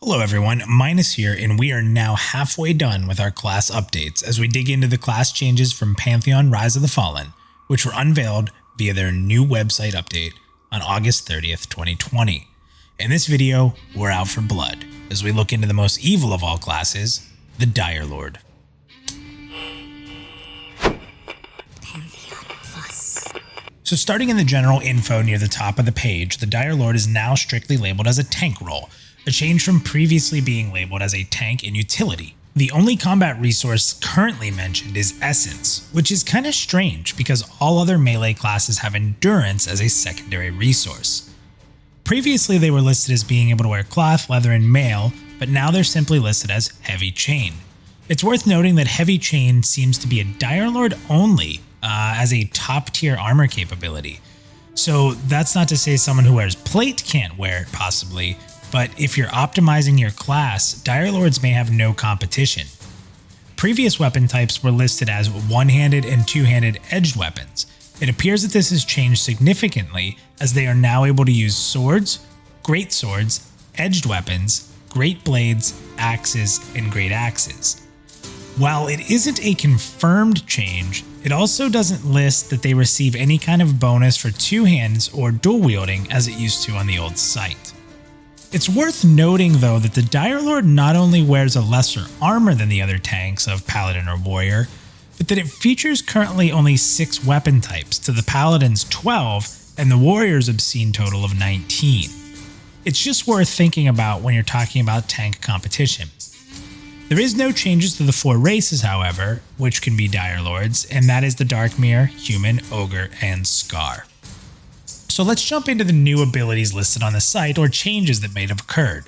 Hello everyone, Minus here, and we are now halfway done with our class updates as we dig into the class changes from Pantheon Rise of the Fallen, which were unveiled via their new website update on August 30th, 2020. In this video, we're out for blood as we look into the most evil of all classes, the Dire Lord. So starting in the general info near the top of the page, the Dire Lord is now strictly labeled as a tank role, a change from previously being labeled as a tank and utility. The only combat resource currently mentioned is Essence, which is kinda strange because all other melee classes have Endurance as a secondary resource. Previously they were listed as being able to wear cloth, leather, and mail, but now they're simply listed as Heavy Chain. It's worth noting that Heavy Chain seems to be a Dire Lord only as a top tier armor capability. So that's not to say someone who wears plate can't wear it possibly, but if you're optimizing your class, Dire Lords may have no competition. Previous weapon types were listed as one-handed and two-handed edged weapons. It appears that this has changed significantly as they are now able to use swords, great swords, edged weapons, great blades, axes, and great axes. While it isn't a confirmed change, it also doesn't list that they receive any kind of bonus for two hands or dual wielding as it used to on the old site. It's worth noting though that the Dire Lord not only wears a lesser armor than the other tanks of Paladin or Warrior, but that it features currently only 6 weapon types to the Paladin's 12 and the Warrior's obscene total of 19. It's just worth thinking about when you're talking about tank competition. There is no changes to the 4 races however, which can be Dire Lords, and that is the Darkmere, Human, Ogre, and Scar. So let's jump into the new abilities listed on the site or changes that may have occurred.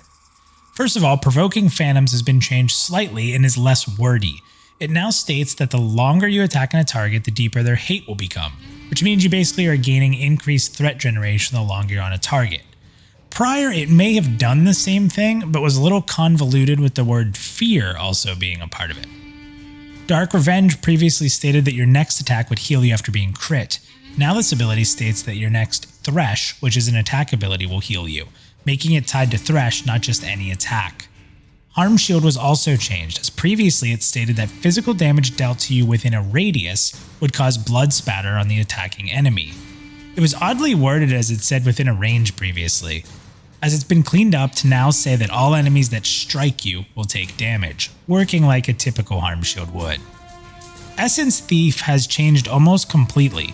First of all, Provoking Phantoms has been changed slightly and is less wordy. It now states that the longer you attack on a target, the deeper their hate will become, which means you basically are gaining increased threat generation the longer you're on a target. Prior, it may have done the same thing, but was a little convoluted with the word fear also being a part of it. Dark Revenge previously stated that your next attack would heal you after being crit. Now this ability states that your next Thresh, which is an attack ability, will heal you, making it tied to Thresh, not just any attack. Harm Shield was also changed, as previously it stated that physical damage dealt to you within a radius would cause blood spatter on the attacking enemy. It was oddly worded as it said within a range previously, as it's been cleaned up to now say that all enemies that strike you will take damage, working like a typical Harm Shield would. Essence Thief has changed almost completely.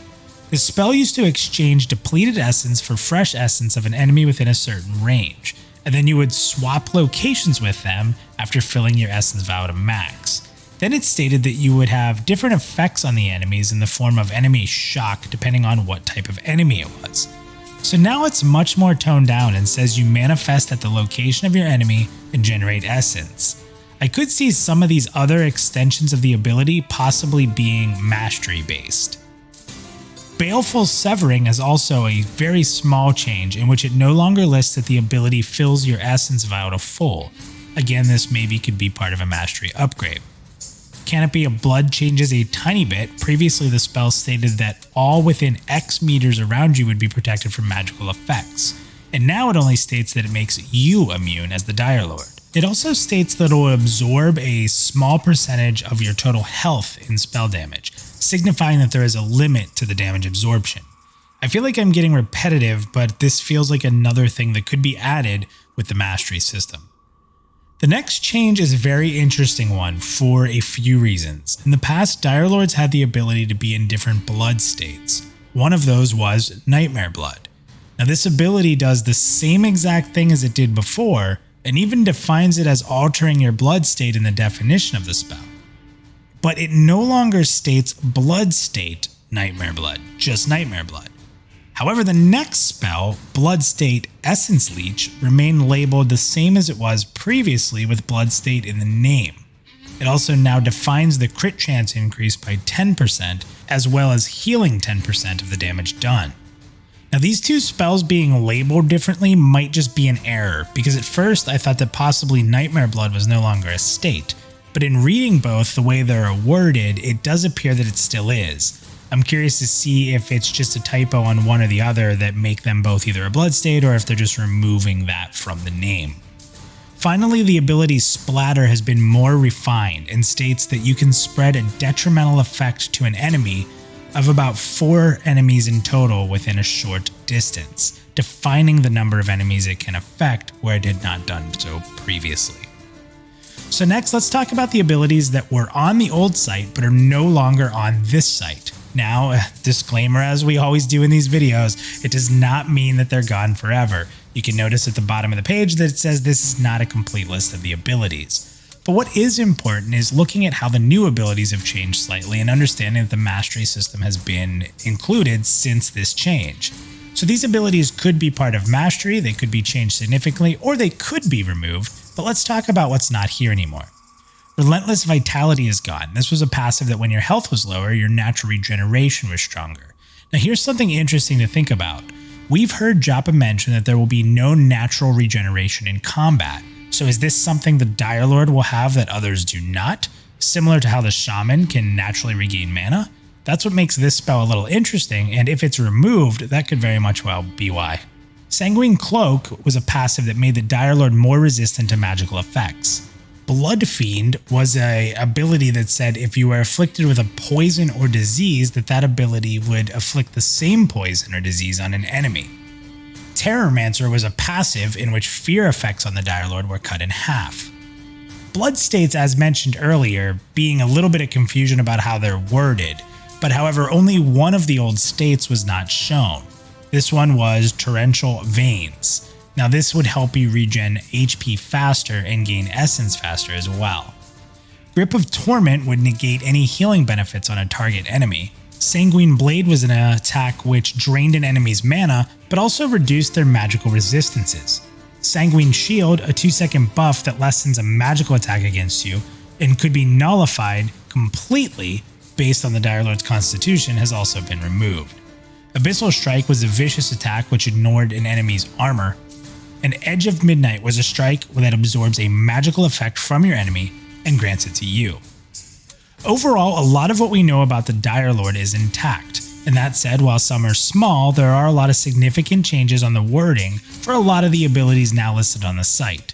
The spell used to exchange depleted essence for fresh essence of an enemy within a certain range, and then you would swap locations with them after filling your essence vial to max. Then it stated that you would have different effects on the enemies in the form of enemy shock depending on what type of enemy it was. So now it's much more toned down and says you manifest at the location of your enemy and generate essence. I could see some of these other extensions of the ability possibly being mastery based. Baleful Severing is also a very small change in which it no longer lists that the ability fills your essence vial to full. Again, this maybe could be part of a mastery upgrade. Canopy of Blood changes a tiny bit. Previously the spell stated that all within X meters around you would be protected from magical effects, and now it only states that it makes you immune as the Dire Lord. It also states that it will absorb a small percentage of your total health in spell damage, signifying that there is a limit to the damage absorption. I feel like I'm getting repetitive, but this feels like another thing that could be added with the mastery system. The next change is a very interesting one for a few reasons. In the past, Dire Lords had the ability to be in different blood states. One of those was Nightmare Blood. Now this ability does the same exact thing as it did before, and even defines it as altering your blood state in the definition of the spell. But it no longer states blood state Nightmare Blood, just Nightmare Blood. However, the next spell, Blood State Essence Leech, remained labeled the same as it was previously with Blood State in the name. It also now defines the crit chance increase by 10%, as well as healing 10% of the damage done. Now these two spells being labeled differently might just be an error, because at first I thought that possibly Nightmare Blood was no longer a state, but in reading both the way they're worded, it does appear that it still is. I'm curious to see if it's just a typo on one or the other that make them both either a blood state or if they're just removing that from the name. Finally, the ability Splatter has been more refined and states that you can spread a detrimental effect to an enemy of about 4 enemies in total within a short distance, defining the number of enemies it can affect where it had not done so previously. So next, let's talk about the abilities that were on the old site but are no longer on this site. Now, a disclaimer as we always do in these videos, it does not mean that they're gone forever. You can notice at the bottom of the page that it says this is not a complete list of the abilities. But what is important is looking at how the new abilities have changed slightly and understanding that the mastery system has been included since this change. So these abilities could be part of mastery, they could be changed significantly, or they could be removed, but let's talk about what's not here anymore. Relentless Vitality is gone. This was a passive that when your health was lower, your natural regeneration was stronger. Now here's something interesting to think about. We've heard Joppa mention that there will be no natural regeneration in combat. So is this something the Dire Lord will have that others do not? Similar to how the Shaman can naturally regain mana? That's what makes this spell a little interesting, and if it's removed, that could very much well be why. Sanguine Cloak was a passive that made the Dire Lord more resistant to magical effects. Blood Fiend was an ability that said if you were afflicted with a poison or disease, that ability would afflict the same poison or disease on an enemy. Terrormancer was a passive in which fear effects on the Dire Lord were cut in half. Blood States, as mentioned earlier, being a little bit of confusion about how they're worded, but however only one of the old states was not shown. This one was Torrential Veins. Now this would help you regen HP faster and gain essence faster as well. Grip of Torment would negate any healing benefits on a target enemy. Sanguine Blade was an attack which drained an enemy's mana, but also reduced their magical resistances. Sanguine Shield, a 2-second buff that lessens a magical attack against you, and could be nullified completely based on the Dire Lord's constitution, has also been removed. Abyssal Strike was a vicious attack which ignored an enemy's armor, and Edge of Midnight was a strike that absorbs a magical effect from your enemy and grants it to you. Overall, a lot of what we know about the Dire Lord is intact, and that said, while some are small, there are a lot of significant changes on the wording for a lot of the abilities now listed on the site.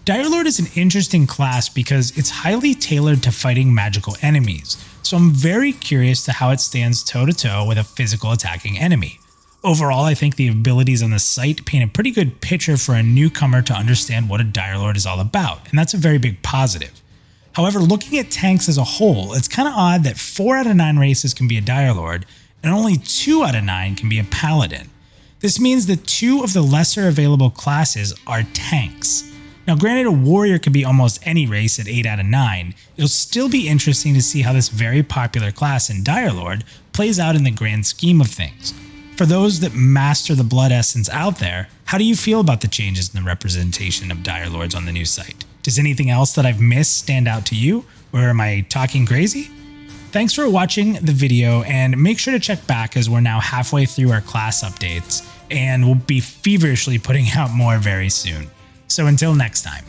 Dire Lord is an interesting class because it's highly tailored to fighting magical enemies, so I'm very curious to how it stands toe-to-toe with a physical attacking enemy. Overall, I think the abilities on the site paint a pretty good picture for a newcomer to understand what a Dire Lord is all about, and that's a very big positive. However, looking at tanks as a whole, it's kind of odd that 4 out of 9 races can be a Dire Lord, and only 2 out of 9 can be a Paladin. This means that 2 of the lesser available classes are tanks. Now granted, a Warrior could be almost any race at 8 out of 9, it'll still be interesting to see how this very popular class in Dire Lord plays out in the grand scheme of things. For those that master the Blood Essence out there, how do you feel about the changes in the representation of Dire Lords on the new site? Does anything else that I've missed stand out to you, or am I talking crazy? Thanks for watching the video, and make sure to check back as we're now halfway through our class updates, and we'll be feverishly putting out more very soon. So until next time.